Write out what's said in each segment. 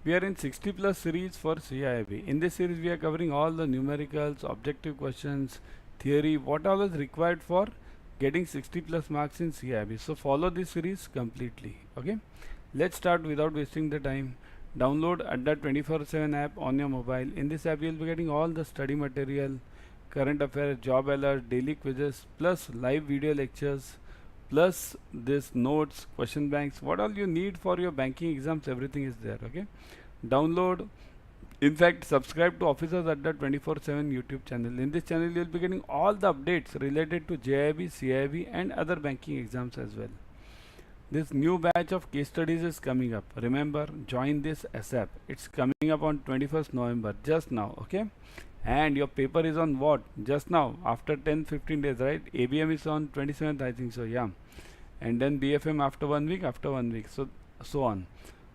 We are in 60 plus series for CAIIB. In this series we are covering all the numericals, objective questions, theory, what all is required for getting 60 plus marks in CAIIB. So follow this series completely. Okay, let's start without wasting the time. Download Adda 24/7 app on your mobile. In this app you will be getting all the study material, current affairs, job alert, daily quizzes, plus live video lectures, plus this notes, question banks, what all you need for your banking exams, everything is there. Okay, download, in fact subscribe to Officers Adda 24/7 YouTube channel. In this channel you will be getting all the updates related to JAIIB, CAIIB and other banking exams as well. This new batch of case studies is coming up. Remember, join this ASAP. It's coming up on 21st November, just now. Okay, and your paper is on what? Just now, after 10-15 days, right? ABM is on 27th, I think so, yeah. And then BFM after 1 week, so on.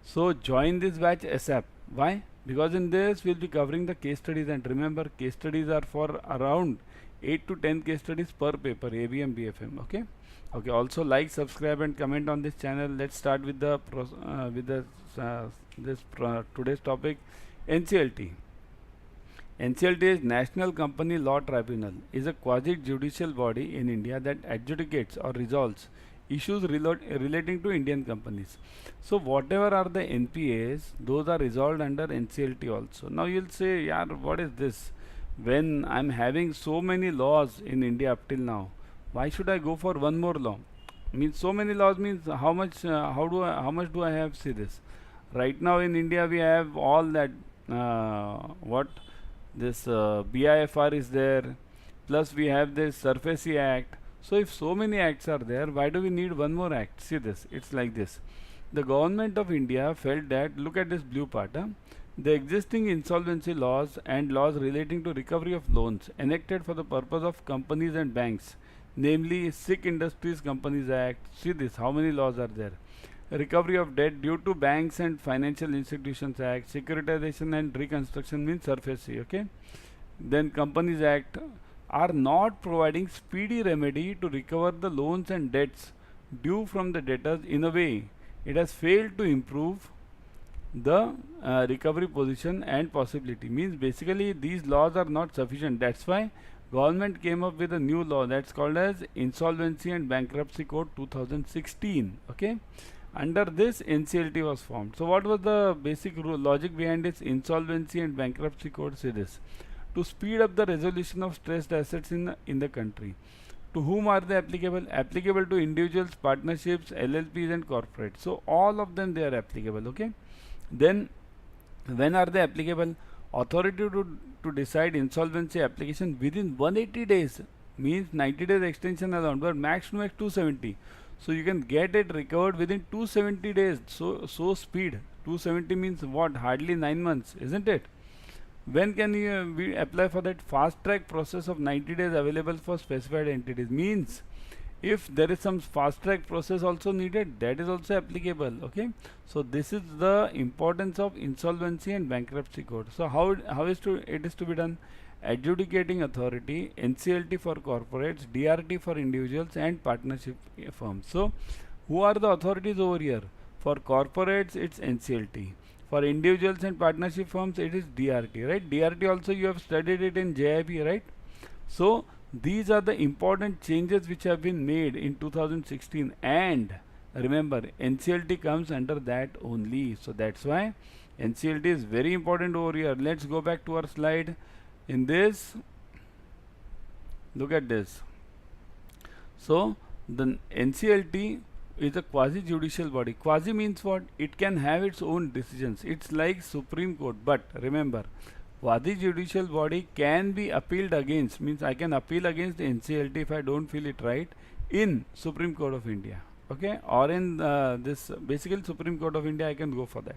So join this batch ASAP. Why? Because in this we'll be covering the case studies, and remember, case studies are for around 8 to 10 case studies per paper, ABM, BFM. Okay. Okay. Also like, subscribe, and comment on this channel. Let's start with the today's topic, NCLT. NCLT is National Company Law Tribunal, is a quasi-judicial body in India that adjudicates or resolves issues relating to Indian companies. So whatever are the NPAs, those are resolved under NCLT also. Now you'll say, yeah, what is this? When I'm having so many laws in India up till now, why should I go for one more law? Means so many laws means how much? How much do I have? See this. Right now in India we have all that. This BIFR is there, plus we have this SURFACE Act. So if so many acts are there, why do we need one more act? See this, it's like this. The government of India felt that, look at this blue part, the existing insolvency laws and laws relating to recovery of loans enacted for the purpose of companies and banks, namely Sikh Industries Companies Act. See this, how many laws are there? Recovery of debt due to banks and financial institutions act, securitization and reconstruction means SURFACE. Okay, then Companies Act are not providing speedy remedy to recover the loans and debts due from the debtors. In a way, it has failed to improve the recovery position and possibility. Means basically these laws are not sufficient. That's why government came up with a new law that's called as Insolvency and Bankruptcy Code 2016. Okay, under this NCLT was formed. So what was the basic logic behind this Insolvency and Bankruptcy Code? Say this: to speed up the resolution of stressed assets in the country. To whom are they applicable? Applicable to individuals, partnerships, LLPs and corporates. So all of them they are applicable. Okay, then when are they applicable? Authority to decide insolvency application within 180 days, means 90 days extension allowed, but max to max 270. So you can get it recovered within 270 days. So speed. 270 means what? Hardly 9 months, isn't it? When can we apply for that fast track process of 90 days available for specified entities? Means if there is some fast track process also needed, that is also applicable. Okay, so this is the importance of Insolvency and Bankruptcy Code. So how it is to be done? Adjudicating authority, NCLT for corporates, DRT for individuals and partnership firms. So who are the authorities over here? For corporates it's NCLT, for individuals and partnership firms it is DRT, right? DRT also you have studied it in JAIIB, right? So these are the important changes which have been made in 2016, and remember NCLT comes under that only. So that's why NCLT is very important over here. Let's go back to our slide. In this, look at this. So the NCLT is a quasi-judicial body. Quasi means what? It can have its own decisions. It's like Supreme Court. But remember, quasi-judicial body can be appealed against. Means I can appeal against NCLT if I don't feel it right in Supreme Court of India. Okay, or in this basically Supreme Court of India, I can go for that.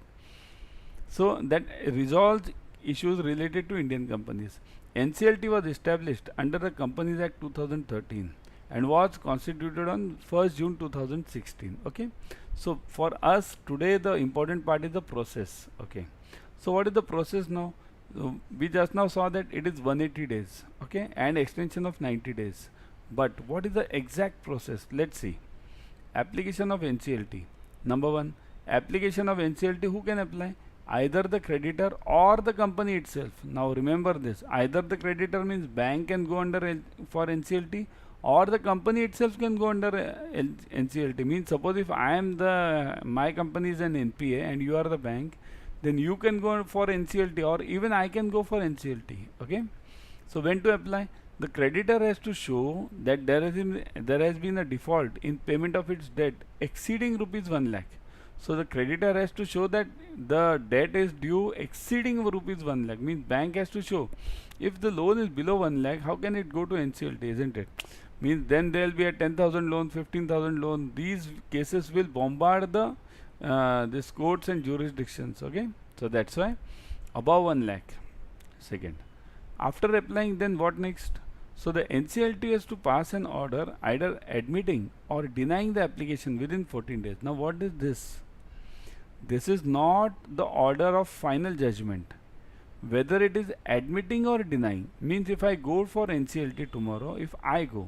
So that resolves issues related to Indian companies. NCLT was established under the Companies Act 2013 and was constituted on 1st June 2016. Okay, so for us today the important part is the process. Okay, so what is the process now? We just now saw that it is 180 days. Okay, and extension of 90 days. But what is the exact process? Let's see. Application of NCLT. Number one, application of NCLT, who can apply? either the creditor or the company itself. Now remember this, either the creditor means bank can go under for NCLT, or the company itself can go under NCLT. Means suppose if I am my company is an NPA and you are the bank, then you can go for NCLT, or even I can go for NCLT. Okay. So when to apply? The creditor has to show that there has been a default in payment of its debt exceeding rupees 1 lakh. So the creditor has to show that the debt is due exceeding rupees 1 lakh. Means bank has to show. If the loan is below 1 lakh, how can it go to NCLT, isn't it? Means then there will be a 10,000 loan, 15,000 loan. These cases will bombard the this courts and jurisdictions. Okay. So that's why above 1 lakh. Second. After applying, then what next? So the NCLT has to pass an order either admitting or denying the application within 14 days. Now what is this? This is not the order of final judgment. Whether it is admitting or denying, means if I go for NCLT tomorrow, if I go,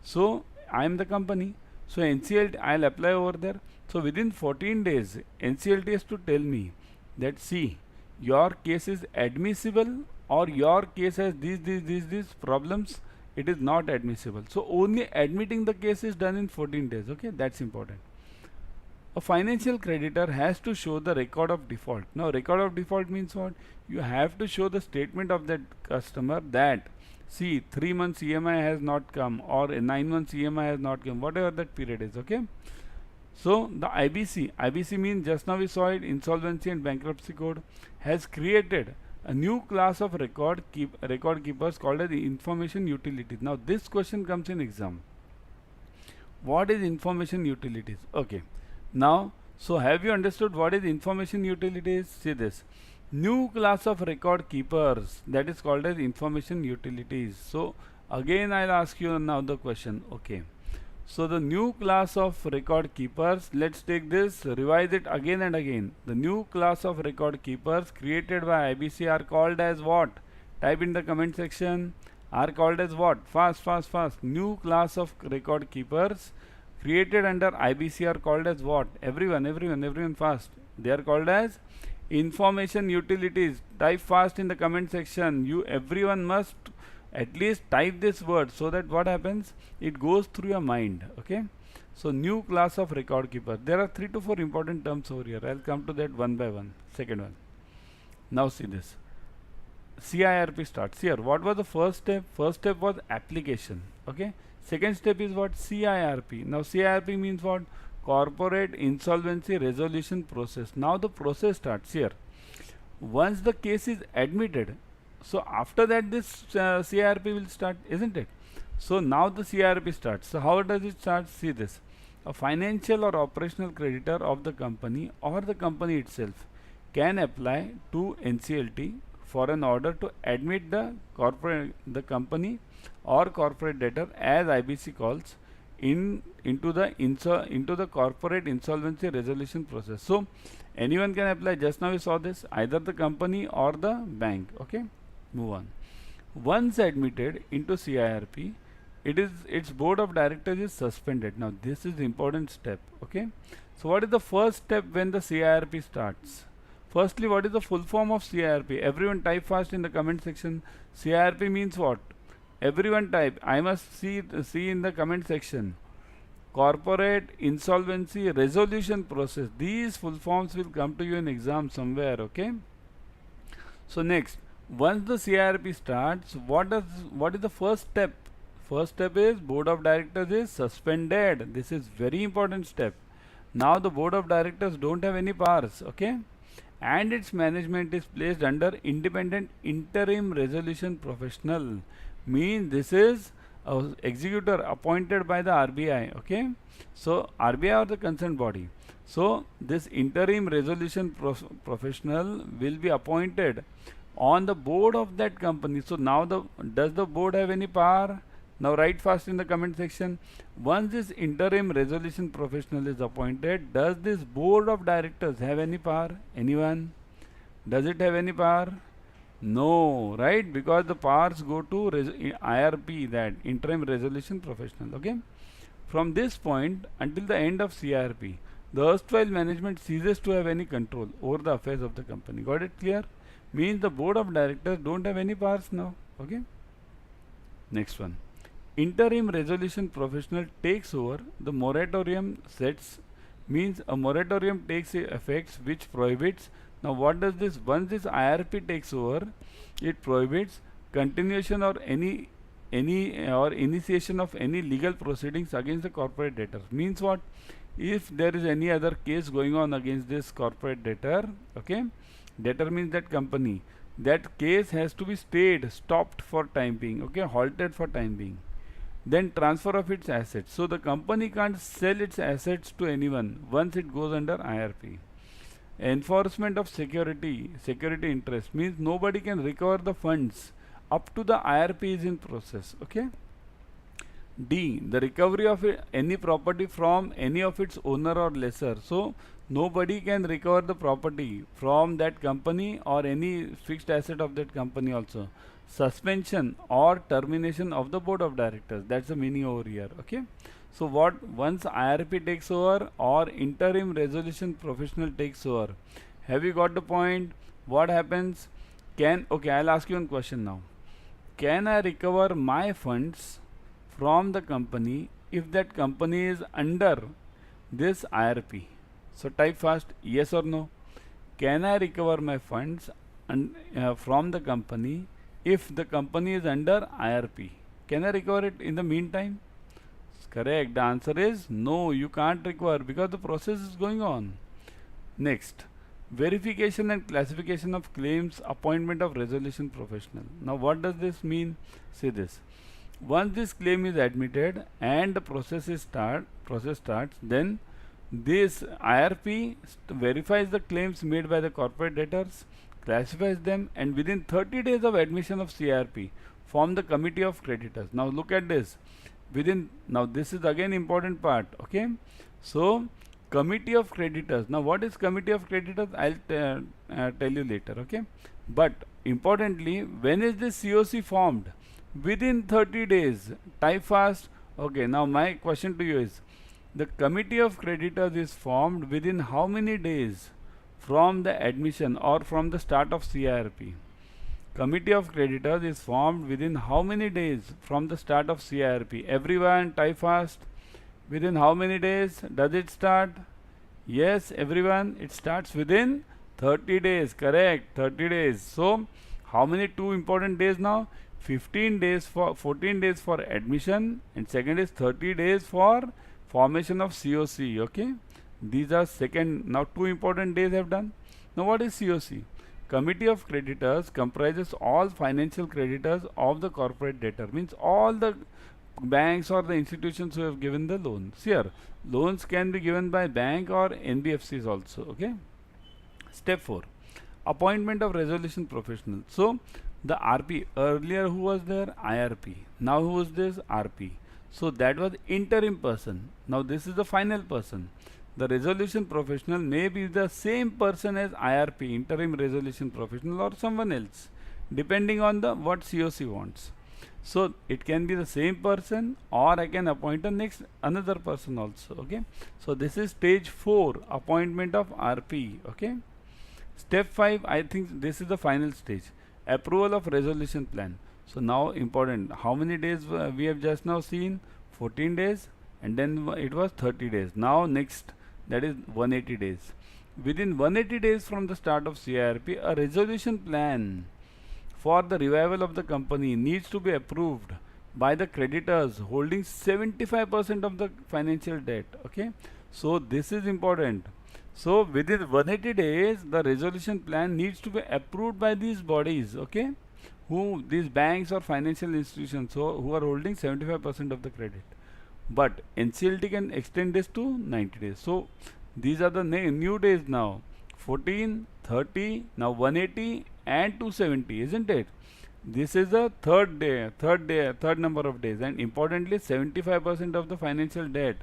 so I am the company, so NCLT I'll apply over there. So within 14 days, NCLT has to tell me that see, your case is admissible, or your case has these problems, it is not admissible. So only admitting the case is done in 14 days. Okay, that's important. A financial creditor has to show the record of default. Now record of default means what? You have to show the statement of that customer that see 3 months EMI has not come, or 9 months EMI has not come, whatever that period is. Okay. So the IBC means, just now we saw it, Insolvency and Bankruptcy Code has created a new class of record keepers called as information utilities. Now this question comes in exam. What is information utilities? Okay. Now, so have you understood what is information utilities? See this. New class of record keepers, that is called as information utilities. So again I'll ask you now the question. Okay. So the new class of record keepers, let's take this, revise it again and again. The new class of record keepers created by IBC are called as what? Type in the comment section. Are called as what? Fast. New class of record keepers created under IBC are called as what? Everyone fast. They are called as information utilities. Type fast in the comment section. Everyone must at least type this word, so that what happens, it goes through your mind. Okay. So new class of record keeper. There are 3 to 4 important terms over here. I'll come to that one by one. Second one. Now see this. CAIIB starts here. What was the first step? First step was application. Okay. Second step is what? CAIIB. Now CAIIB means what? Corporate Insolvency Resolution Process. Now the process starts here. Once the case is admitted, so after that this CAIIB will start, isn't it? So now the CAIIB starts. So how does it start? See this. A financial or operational creditor of the company or the company itself can apply to NCLT for an order to admit the company or corporate debtor, as IBC calls, into the corporate insolvency resolution process. So anyone can apply. Just now we saw this, either the company or the bank. Okay. Move on. Once admitted into CAIIB, its board of directors is suspended. Now this is the important step. Okay. So what is the first step when the CAIIB starts? Firstly, what is the full form of CAIIB? Everyone type fast in the comment section. CAIIB means what? Everyone type. I must see in the comment section. Corporate Insolvency Resolution Process. These full forms will come to you in exam somewhere. Okay. So next, once the CAIIB starts, what is the first step? First step is board of directors is suspended. This is very important step. Now the board of directors don't have any powers. Okay. And its management is placed under independent interim resolution professional. Means this is a executor appointed by the RBI. Okay. So RBI or the concerned body. So this interim resolution professional will be appointed on the board of that company. So now does the board have any power? Now write fast in the comment section. Once this interim resolution professional is appointed, does this board of directors have any power? Anyone? Does it have any power? No, right? Because the powers go to IRP, that interim resolution professional. Okay. From this point until the end of CAIIB, the erstwhile management ceases to have any control over the affairs of the company. Got it clear? Means the board of directors don't have any powers now. Okay. Next one. Interim resolution professional takes over. The moratorium sets, means a moratorium takes effects which prohibits. Now what does this? Once this IRP takes over, it prohibits continuation or any or initiation of any legal proceedings against the corporate debtor. Means what? If there is any other case going on against this corporate debtor, okay, debtor means that company, that case has to be stayed, stopped for time being, okay, halted for time being. Then transfer of its assets. So the company can't sell its assets to anyone once it goes under IRP. Enforcement of security interest, means nobody can recover the funds up to the IRP is in process. Okay. D, the recovery of any property from any of its owner or lessor. So nobody can recover the property from that company or any fixed asset of that company also. Suspension or termination of the board of directors. That's the meaning over here. Okay. So what, once IRP takes over or interim resolution professional takes over, have you got the point? What happens? Okay, I'll ask you one question now. Can I recover my funds from the company if that company is under this IRP? So type fast, yes or no. Can I recover my funds from the company if the company is under IRP? Can I recover it in the meantime? Correct. The answer is no, you can't recover because the process is going on. Next, verification and classification of claims, appointment of resolution professional. Now what does this mean? See this. Once this claim is admitted and the process starts, then this IRP verifies the claims made by the corporate debtors, classifies them, and within 30 days of admission of CIRP, form the committee of creditors. Now look at this. Now this is again important part. Okay. So committee of creditors. Now what is committee of creditors? I'll tell you later. Okay. But importantly, when is this COC formed? Within 30 days. Type fast. Okay. Now my question to you is, the committee of creditors is formed within how many days from the admission or from the start of CIRP? Committee of creditors is formed within how many days from the start of CIRP? Everyone type fast. Within how many days does it start? Yes, everyone, it starts within 30 days. Correct, 30 days. So how many two important days now? 14 days for admission, and second is 30 days for formation of COC. Okay, these are second. Now two important days have done. Now what is COC? Committee of creditors comprises all financial creditors of the corporate debtor, means all the banks or the institutions who have given the loans. Here, loans can be given by bank or NBFCs also. Okay. Step 4, appointment of resolution professional. So the RP, earlier who was there? IRP. Now who is this? RP. So that was interim person. Now this is the final person. The resolution professional may be the same person as IRP, interim resolution professional, or someone else, depending on the what COC wants. So it can be the same person, or I can appoint another person also. Okay. So this is stage 4, appointment of RP. Okay. Step 5, I think this is the final stage, approval of resolution plan. So now important, how many days we have just now seen? 14 days, and then it was 30 days. Now next, that is 180 days. Within 180 days from the start of CIRP, a resolution plan for the revival of the company needs to be approved by the creditors holding 75% of the financial debt. Okay. So this is important. So within 180 days, the resolution plan needs to be approved by these bodies. Okay. These banks or financial institutions who are holding 75% of the credit. But NCLT can extend this to 90 days. So these are the new days now. 14, 30, now 180 and 270, isn't it? This is the third number of days, and importantly 75% of the financial debt.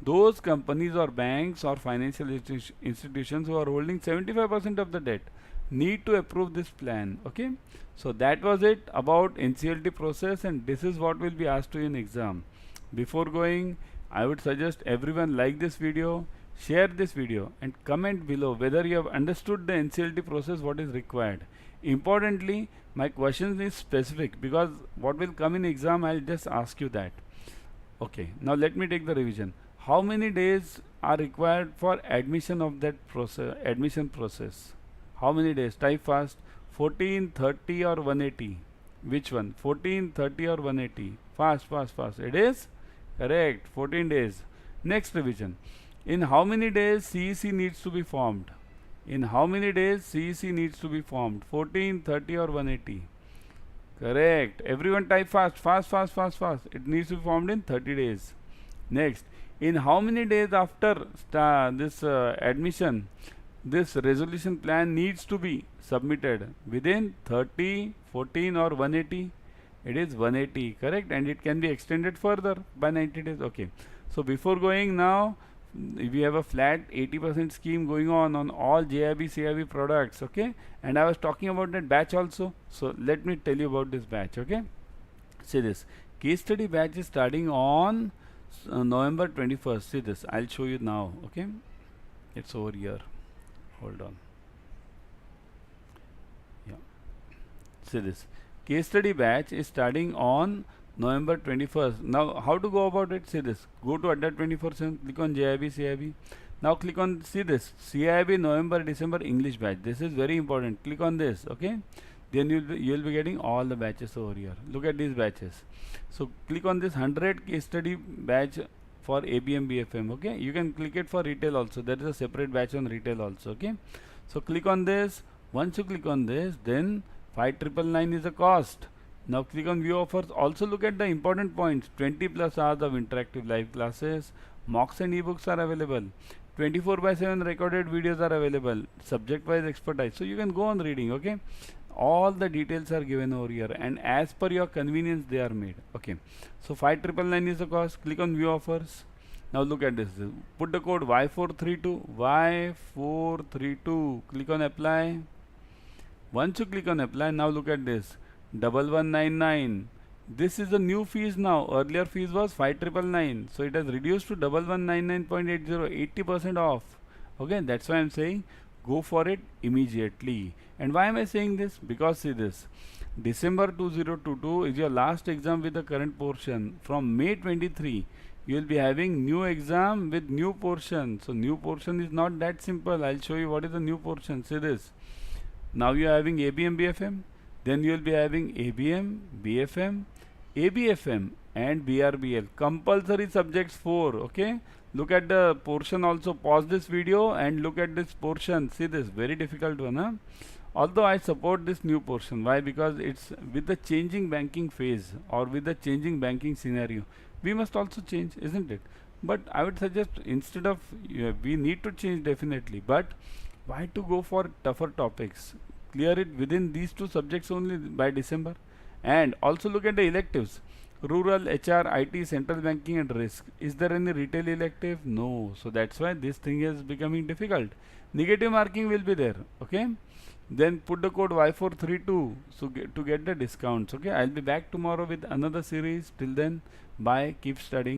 Those companies or banks or financial institutions who are holding 75% of the debt need to approve this plan. Okay. So that was it about NCLT process, and this is what will be asked to you in exam. Before going, I would suggest everyone like this video, share this video and comment below whether you have understood the NCLT process, what is required. Importantly, my question is specific because what will come in exam, I'll just ask you that. Okay, now let me take the revision. How many days are required for admission of that admission process? How many days? Type fast. 14, 30 or 180? Which one? 14, 30 or 180? Fast, fast, fast. It is correct. 14 days. Next revision. In how many days CEC needs to be formed? In how many days CEC needs to be formed? 14, 30 or 180? Correct. Everyone type fast, fast, fast, fast, fast. It needs to be formed in 30 days. Next, in how many days after this admission, this resolution plan needs to be submitted? Within 30, 14 or 180? It is 180, correct? And it can be extended further by 90 days. Okay. So before going now, we have a flat 80% scheme going on all JAIIB, CAIIB products, okay? And I was talking about that batch also. So let me tell you about this batch, okay? See this. Case study batch is starting on November 21st. See this. I'll show you now, okay? It's over here. Hold on. Yeah. See this. Case study batch is starting on November 21st. Now, how to go about it? See this. Go to Adda 24/7. Click on JAIIB, CAIIB. Now click on, see this, CAIIB November, December English batch. This is very important. Click on this, okay? Then you'll be getting all the batches over here. Look at these batches. So click on this 100 case study batch for ABM BFM, okay? You can click it for retail also. There is a separate batch on retail also, okay? So click on this. Once you click on this, then 5,999 is the cost. Now click on view offers. Also look at the important points. 20 plus hours of interactive live classes. Mocks and ebooks are available. 24/7 recorded videos are available. Subject wise expertise. So you can go on reading, okay? All the details are given over here and as per your convenience they are made, okay? So 5,999 is the cost. Click on view offers. Now look at this. Put the code Y432. Y432. Click on apply. Once you click on apply, now look at this. 1199. This is the new fees now. Earlier fees was 5,999. So it has reduced to 1199.80, 80% off. Okay, that's why I'm saying go for it immediately. And why am I saying this? Because see this. December 2022 is your last exam with the current portion. From May 23, you will be having new exam with new portion. So new portion is not that simple. I'll show you what is the new portion. See this. Now you are having ABM BFM. Then you will be having ABM, BFM, ABFM and BRBL. Compulsory subjects 4. Okay. Look at the portion also. Pause this video and look at this portion. See this. Very difficult one. Huh? Although I support this new portion. Why? Because it's with the changing banking phase or with the changing banking scenario. We must also change, isn't it? But I would suggest instead of, we need to change definitely. But why to go for tougher topics? Clear it within these two subjects only by December. And also look at the electives. Rural, HR, IT, central banking and risk. Is there any retail elective? No. So that's why this thing is becoming difficult. Negative marking will be there. Okay. Then put the code Y432 so to get the discounts. Okay. I'll be back tomorrow with another series. Till then, bye. Keep studying.